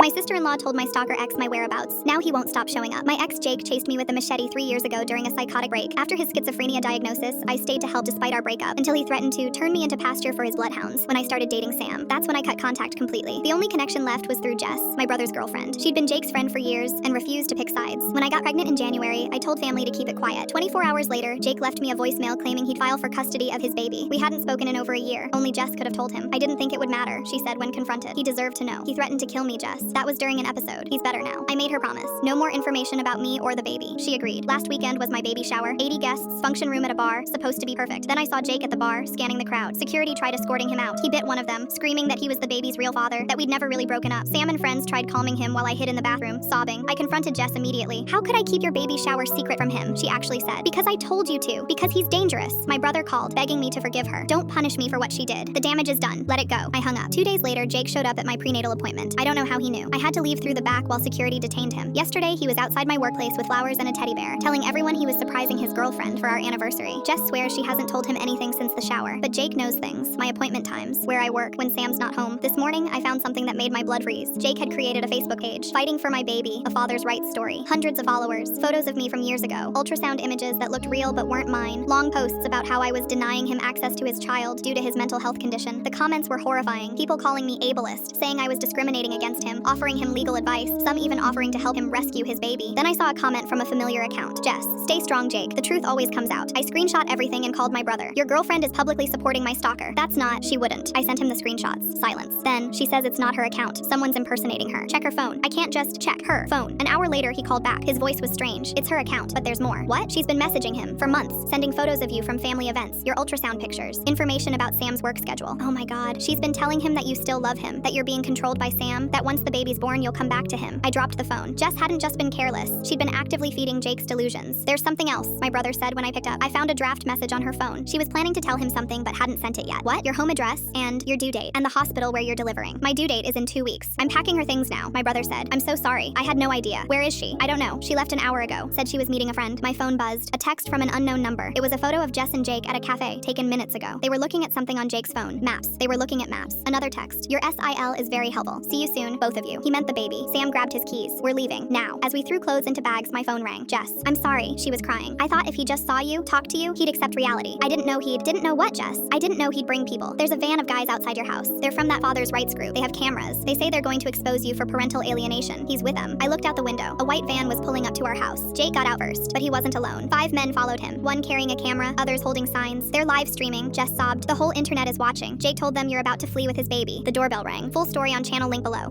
My sister-in-law told my stalker ex my whereabouts. Now he won't stop showing up. My ex Jake chased me with a machete 3 years ago during a psychotic break. After his schizophrenia diagnosis, I stayed to help despite our breakup until he threatened to turn me into pasture for his bloodhounds. When I started dating Sam, that's when I cut contact completely. The only connection left was through Jess, my brother's girlfriend. She'd been Jake's friend for years and refused to pick sides. When I got pregnant in January, I told family to keep it quiet. 24 hours later, Jake left me a voicemail claiming he'd file for custody of his baby. We hadn't spoken in over a year. Only Jess could have told him. I didn't think it would matter, she said when confronted. He deserved to know. He threatened to kill me, Jess. That was during an episode. He's better now. I made her promise. No more information about me or the baby. She agreed. Last weekend was my baby shower. 80 guests, function room at a bar, supposed to be perfect. Then I saw Jake at the bar, scanning the crowd. Security tried escorting him out. He bit one of them, screaming that he was the baby's real father, that we'd never really broken up. Sam and friends tried calming him while I hid in the bathroom, sobbing. I confronted Jess immediately. How could I keep your baby shower secret from him? She actually said. Because I told you to. Because he's dangerous. My brother called, begging me to forgive her. Don't punish me for what she did. The damage is done. Let it go. I hung up. 2 days later, Jake showed up at my prenatal appointment. I don't know how he knew. I had to leave through the back while security detained him. Yesterday, he was outside my workplace with flowers and a teddy bear, telling everyone he was surprising his girlfriend for our anniversary. Jess swears she hasn't told him anything since the shower, but Jake knows things. My appointment times, where I work, when Sam's not home. This morning, I found something that made my blood freeze. Jake had created a Facebook page, Fighting for My Baby, a father's rights story. Hundreds of followers, photos of me from years ago, ultrasound images that looked real but weren't mine, long posts about how I was denying him access to his child due to his mental health condition. The comments were horrifying. People calling me ableist, saying I was discriminating against him, offering him legal advice, some even offering to help him rescue his baby. Then I saw a comment from a familiar account. Jess, stay strong, Jake. The truth always comes out. I screenshot everything and called my brother. Your girlfriend is publicly supporting my stalker. That's not, she wouldn't. I sent him the screenshots. Silence. Then, she says it's not her account. Someone's impersonating her. Check her phone. I can't just check her phone. An hour later, he called back. His voice was strange. It's her account, but there's more. What? She's been messaging him for months, sending photos of you from family events, your ultrasound pictures, information about Sam's work schedule. Oh my God. She's been telling him that you still love him, that you're being controlled by Sam, that once the baby's born, you'll come back to him. I dropped the phone. Jess hadn't just been careless. She'd been actively feeding Jake's delusions. There's something else, my brother said when I picked up. I found a draft message on her phone. She was planning to tell him something but hadn't sent it yet. What? Your home address and your due date and the hospital where you're delivering. My due date is in 2 weeks. I'm packing her things now, my brother said. I'm so sorry. I had no idea. Where is she? I don't know. She left an hour ago. Said she was meeting a friend. My phone buzzed. A text from an unknown number. It was a photo of Jess and Jake at a cafe, taken minutes ago. They were looking at something on Jake's phone. Maps. They were looking at maps. Another text. Your SIL is very helpful. See you soon, both of you. He meant the baby. Sam grabbed his keys. We're leaving. Now. As we threw clothes into bags, my phone rang. Jess. I'm sorry. She was crying. I thought if he just saw you, talked to you, he'd accept reality. I didn't know didn't know what, Jess? I didn't know he'd bring people. There's a van of guys outside your house. They're from that father's rights group. They have cameras. They say they're going to expose you for parental alienation. He's with them. I looked out the window. A white van was pulling up to our house. Jake got out first, but he wasn't alone. 5 men followed him, one carrying a camera, others holding signs. They're live streaming. Jess sobbed. The whole internet is watching. Jake told them you're about to flee with his baby. The doorbell rang. Full story on channel link below.